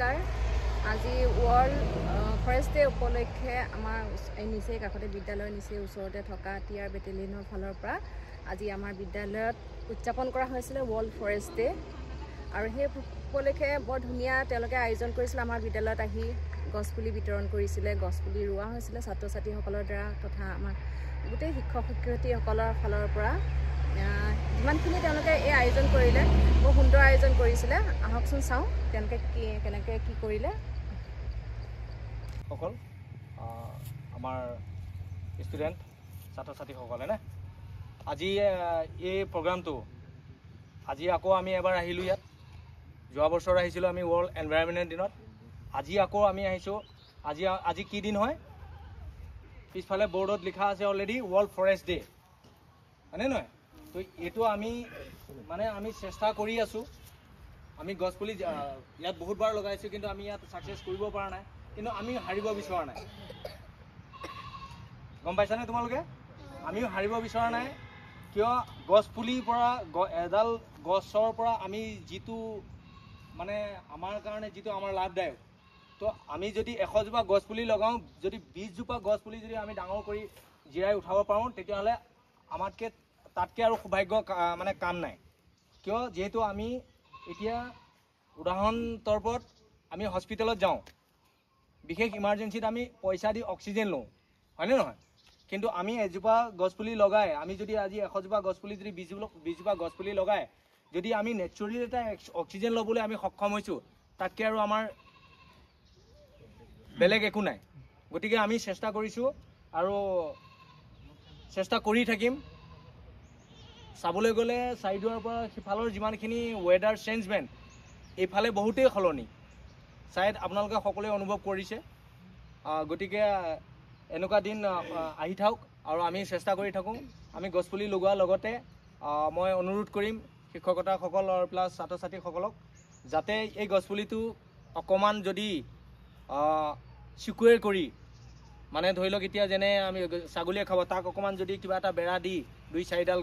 নমস্কাৰ। আজি world forest day উপলক্ষে আমাৰ নিচেই কাষতে বিদ্যালয়ৰ নিচেই ওচৰতে থকা টিআৰ বেটেলিয়নৰ ফালৰ পৰা আজি আমাৰ বিদ্যালয়ত উদযাপন কৰা হৈছিল ৱৰ্ল্ড ফৰেষ্ট ডে। আৰু সেই উপলক্ষে বৰ ধুনীয়া তেওঁলোকে আয়োজন কৰিছিল। আমাৰ বিদ্যালয়ত আহি গছপুলি বিতৰণ কৰিছিলে, গছপুলি ৰোৱা হৈছিলে ছাত্ৰ ছাত্ৰীসকলৰ দ্বাৰা তথা আমাৰ গোটেই শিক্ষক শিক্ষয়িত্ৰীসকলৰ ফালৰ পৰা যিমানখিনি তেওঁলোকে এই আয়োজন কৰিলে, বৰ সুন্দৰ আয়োজন কৰিছিলে। আহকচোন চাওঁ তেওঁলোকে কেনেকৈ কি কৰিলে। সকল আমাৰ ষ্টুডেণ্ট ছাত্ৰ ছাত্ৰীসকলে নে আজি এই প্ৰগ্ৰামটো আজি আকৌ আমি এবাৰ আহিলোঁ ইয়াত। যোৱা বছৰ আহিছিলোঁ আমি ৱৰ্ল্ড এনভাইৰনমেণ্ট দিনত, আজি আকৌ আমি আহিছোঁ। আজি কি দিন হয়? পিছফালে বৰ্ডত লিখা আছে অলৰেডি ৱৰ্ল্ড ফৰেষ্ট ডে, হয়নে নহয়? তো এইটো আমি চেষ্টা কৰি আছোঁ। আমি গছপুলি ইয়াত বহুতবাৰ লগাইছোঁ, কিন্তু আমি ইয়াত ছাকচেছ কৰিব পৰা নাই। কিন্তু আমি হাৰিব বিচৰা নাই, গম পাইছানে তোমালোকে? আমিও হাৰিব বিচৰা নাই। কিয়? গছপুলিৰ পৰা এডাল গছৰ পৰা আমি যিটো আমাৰ কাৰণে যিটো আমাৰ লাভদায়ক, তো আমি যদি 100 জোপা গছপুলি লগাওঁ, যদি 20 জোপা গছপুলি যদি আমি ডাঙৰ কৰি জিৰাই উঠাব পাৰোঁ, তেতিয়াহ'লে আমাতকৈ তাতকৈ আৰু সৌভাগ্য কাম নাই। কিয়? যিহেতু আমি এতিয়া উদাহৰণস্বৰূপত আমি হস্পিটেলত যাওঁ, বিশেষ ইমাৰ্জেঞ্চিত আমি পইচা দি অক্সিজেন লওঁ, হয়নে নহয়? কিন্তু আমি এজোপা গছপুলি লগাই, আমি যদি আজি 100 জোপা গছপুলি যদি 20 জোপা গছপুলি লগাই যদি আমি নেচাৰেলি এটা অক্সিজেন ল'বলৈ আমি সক্ষম হৈছোঁ, তাতকৈ আৰু আমাৰ বেলেগ একো নাই। গতিকে আমি চেষ্টা কৰিছোঁ আৰু চেষ্টা কৰি থাকিম। চাবলৈ গ'লে চাইডৰ পৰা সিফালৰ যিমানখিনি ৱেডাৰ চেঞ্জমেণ্ট, এইফালে বহুতেই সলনি চাইড আপোনালোকে সকলোৱে অনুভৱ কৰিছে। গতিকে এনেকুৱা দিন আহি থাকক আৰু আমি চেষ্টা কৰি থাকোঁ। আমি গছপুলি লগোৱাৰ লগতে মই অনুৰোধ কৰিম শিক্ষকতাসকল আৰু প্লাছ ছাত্ৰ ছাত্ৰীসকলক, যাতে এই গছপুলিটো অকণমান যদি চিকুৱেৰ কৰি, ধৰি লওক এতিয়া যেনে আমি ছাগলীয়ে খাব, তাক অকণমান যদি কিবা এটা বেৰা দি 2-4ডাল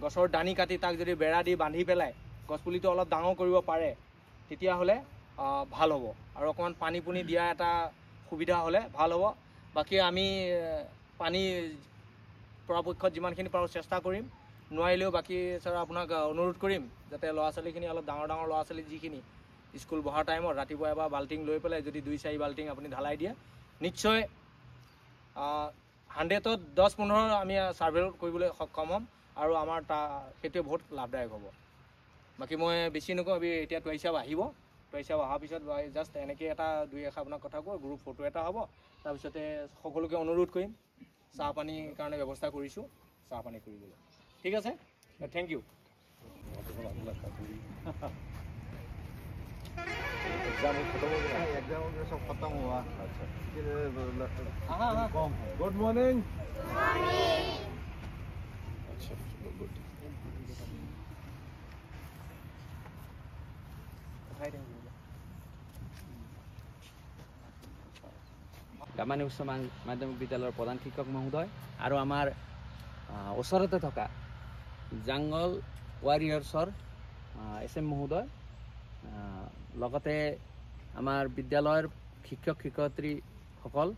গছৰ দানি কাটি তাক যদি বেৰা দি বান্ধি পেলাই গছপুলিটো অলপ ডাঙৰ কৰিব পাৰে, তেতিয়াহ'লে ভাল হ'ব। আৰু অকণমান পানী দিয়া এটা সুবিধা হ'লে ভাল হ'ব। বাকী আমি পানী পৰাপক্ষত যিমানখিনি পাৰোঁ চেষ্টা কৰিম। নোৱাৰিলেও বাকী ছাৰ আপোনাক অনুৰোধ কৰিম যাতে ল'ৰা ছোৱালীখিনি অলপ ডাঙৰ ল'ৰা ছোৱালী যিখিনি স্কুল বহাৰ টাইমত ৰাতিপুৱা এবাৰ বাল্টিং লৈ পেলাই যদি 2-4 বাল্টিং আপুনি ঢালাই দিয়ে, নিশ্চয় 100ত 10-15 আমি ছাৰ্ভে কৰিবলৈ সক্ষম হ'ম আৰু আমাৰ সেইটোৱে বহুত লাভদায়ক হ'ব। বাকী মই বেছি নকওঁ, এতিয়া টুৱাইচাব আহিব। টুৱাইচাব অহাৰ পিছত জাষ্ট এনেকৈ এটা 2-1 আপোনাক কথা কওঁ, গ্ৰুপ ফটো এটা হ'ব। তাৰপিছতে সকলোকে অনুৰোধ কৰিম, চাহ পানীৰ কাৰণে ব্যৱস্থা কৰিছোঁ, চাহ পানী কৰিবলৈ। ঠিক আছে, থেংক ইউ। सब खत्म हुआ। Good morning. গামানি উচ্চ মাধ্যমিক বিদ্যালয়ৰ প্ৰধান শিক্ষক মহোদয় আৰু আমাৰ ওচৰতে থকা জাংগল ৱাৰিয়ৰ্ছৰ SM মহোদয়, লগতে আমাৰ বিদ্যালয়ৰ শিক্ষক শিক্ষয়িত্ৰীসকল,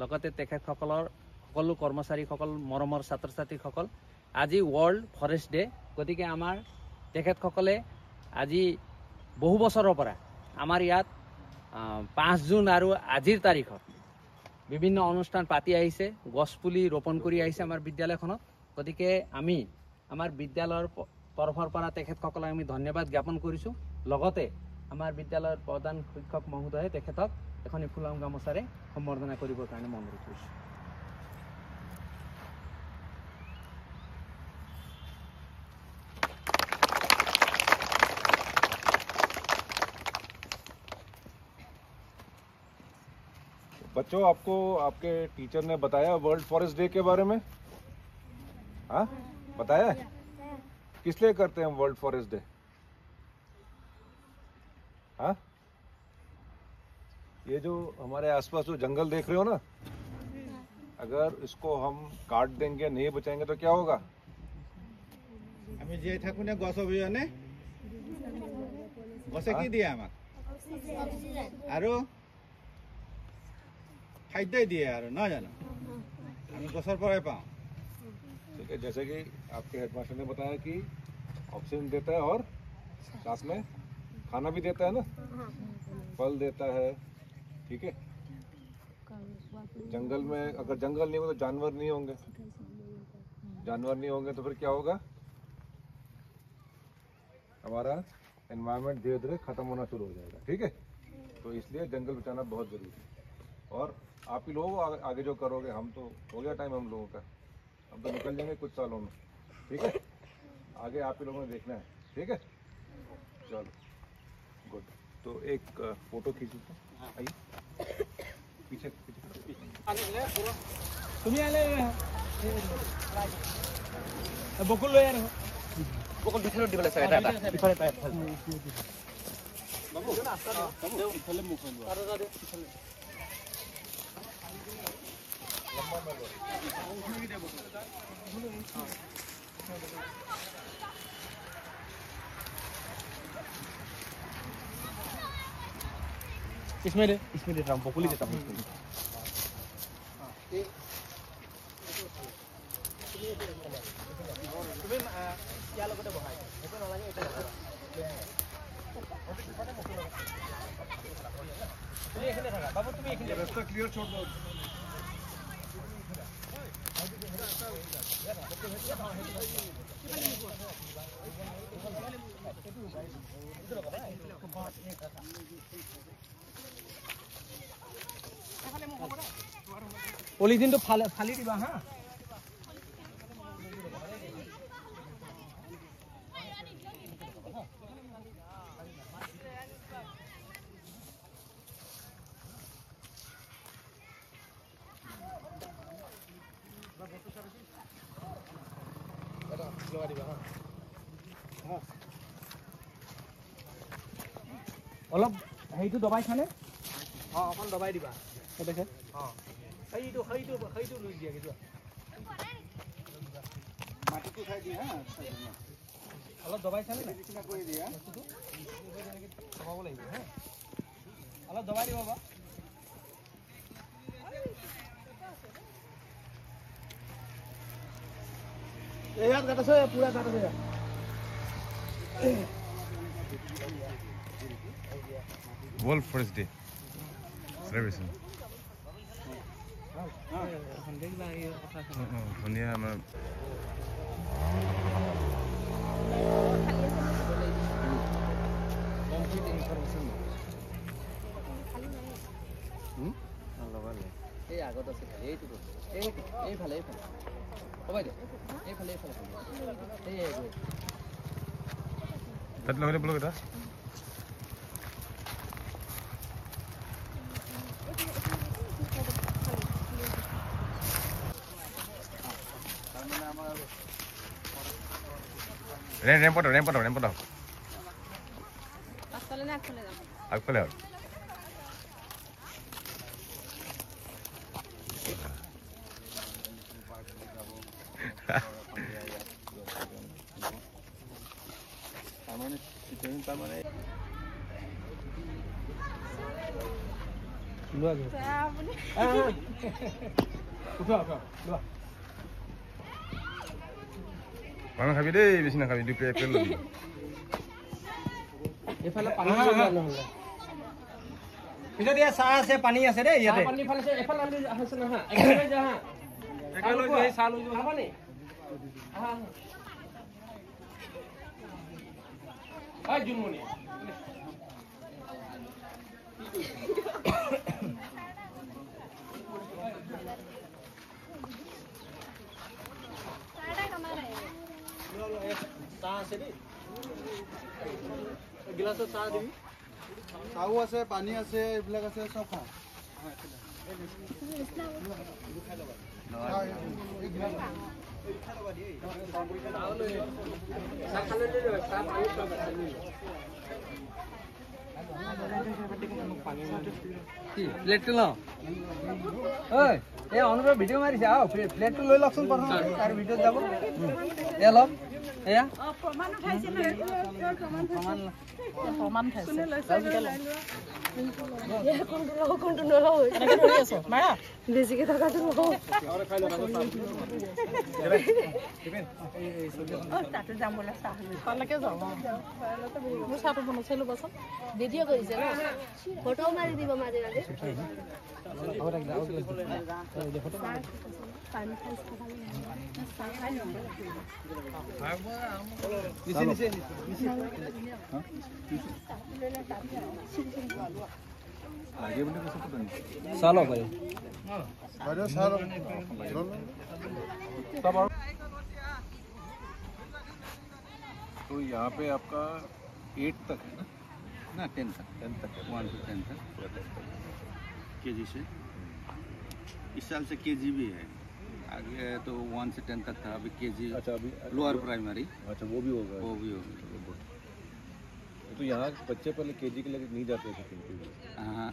লগতে তেখেতসকলৰ সকলো কৰ্মচাৰীসকল, মৰমৰ ছাত্ৰ ছাত্ৰীসকল, আজি ৱৰ্ল্ড ফৰেষ্ট ডে। গতিকে আমাৰ তেখেতসকলে আজি বহু বছৰৰ পৰা আমাৰ ইয়াত 5 জুন আৰু আজিৰ তাৰিখত বিভিন্ন অনুষ্ঠান পাতি আহিছে, গছপুলি ৰোপণ কৰি আহিছে আমাৰ বিদ্যালয়খনত। গতিকে আমি আমাৰ বিদ্যালয়ৰ তৰফৰ পৰা তেখেতসকলক আমি ধন্যবাদ জ্ঞাপন কৰিছোঁ। লগতে আমাৰ বিদ্যালয়ৰ প্ৰধান শিক্ষক মহোদয়ে তেখেতক এখন ফুলাম গামোচাৰে সম্বৰ্ধনা কৰিবৰ কাৰণে মই অনুৰোধ কৰিছোঁ। बच्चों, आपको आपके टीचर ने बताया वर्ल्ड फॉरेस्ट डे के बारे में? हाँ, बताया? किस लिए करते हैं वर्ल्ड फॉरेस्ट डे? हाँ, ये जो हमारे आसपास जो जंगल देख रहे हो ना, अगर इसको हम काट देंगे, नहीं बचाएंगे तो क्या होगा? আমি জীয়াই থাকোঁতে গছ অবিহনে গছে কি দিয়ে আমাক? আৰু খাদ্যই দিয়ে আৰু নহয় জানো আমি গছৰ পৰাই পাওঁ ठीक है जैसे कि आपके हेडमास्टर ने बताया कि ऑक्सीजन देता है और साथ में खाना भी देता है ना फल देता है ठीक है जंगल में अगर जंगल नहीं हो तो जानवर नहीं होंगे जानवर नहीं होंगे तो फिर क्या होगा हमारा एनवायरनमेंट धीरे धीरे खत्म होना शुरू हो जाएगा ठीक है तो इसलिए जंगल बचाना बहुत जरूरी है और आप ही लोग आगे जो करोगे हम तो हो गया टाइम हम लोगों का हम तो निकल जाएंगे कुछ सालों में ठीक है आगे आप ही लोगों ने देखना है ठीक है चलो गुड तो एक फोटो खींच लेते हैं आइए पीछे তুমি আলে বকুল লৈ আনো বকুল ভিতৰত দিবলৈ চাই এটা ইফালে পাই বাবু ইফালে মুখ इसमें दे देता हूँ बकुली देता हूँ তুমি ইয়াৰ লগতে বহাই সেইটো নালাগে এটা তুমি এখানে থাকা বাবু তুমি এখানে रास्ता क्लियर छोड़ दो পলিথিনটো ফালি দিবা হা অলপ হেৰিটো দবাইছানে অঁ অকণ দবাই দিবা দবাইছে অঁ সেইটো লৈ দিয়া যোৱা মাটিটো খাই দিয়া অলপ দবাইছানে নিচিনা কৰি দিয়া দবাব লাগিব হা অলপ দবাই দিব বা ইয়াত গাঁত আছে পুৰা গাঁত আছে World Forest Day celebration. ধুনীয়া আমাৰ এই আগত আছে এইটো এইফালে কবাই দে এইফালে তাত লগাই ব্লগ এটা ৰেম্পত আগফালে আৰু মানুহ খাবি দেই বেছি নাখাবি দুপৰীয়া এপেল ল'বি এইফালে পানী নহ'লে পিছত ইয়াত চাহ আছে পানী আছে দেই ইয়াতে পানী ফালে আছে এফালে আমি আছে না হা একেলগে যা হা একেলগে গৈ চাহ লৈ যাবা নে আহা আই জুমনি চাহ আছে দেই গিলাসত চাহ দিবি চাহো আছে পানী আছে এইবিলাক আছে চব খাওঁ প্লেটটো লওঁ ঐ এই অনুপ্ৰ ভিডিঅ' মাৰিছে আহ প্লেটটো লৈ লওকচোন প্ৰথম তাৰ ভিডিঅ'ত যাব এয়া লওক এয়া বেছিকে থকাটো তাতে যাম বোলে চাহলৈকে যাওঁ মোৰ চাহটো বনাইছে ল'বাচোন ভিডিঅ' কৰিছে ন ফটো মাৰি দিব মাজে মাজে चलो भाई तो यहाँ पे आपका 8 तक है ना 10 तक 10 तक है 1 to 10 तक केजी से इस साल से केजी भी है आगे तो 1 से 10 तक था अभी केजी अच्छा अभी लोअर प्राइमरी अच्छा वो भी होगा वो भी होगा तो यहाँ बच्चे पहले केजी के लिए नहीं जाते थे क्योंकि हाँ हाँ?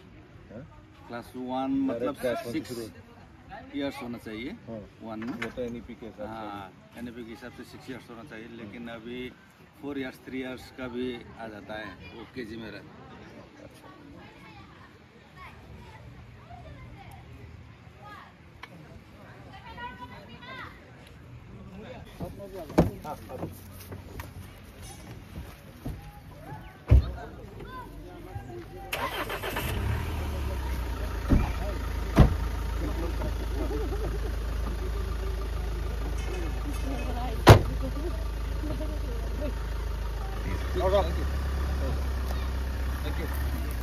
क्लास 1 मतलब Direct class 6 इयर्स होना चाहिए हाँ 1 में वो तो NEP के हिसाब से हाँ NEP के हिसाब से 6 इयर्स होना चाहिए लेकिन अभी 4 इयर्स 3 इयर्स का भी आ जाता है वो केजी में रहता है Thank you.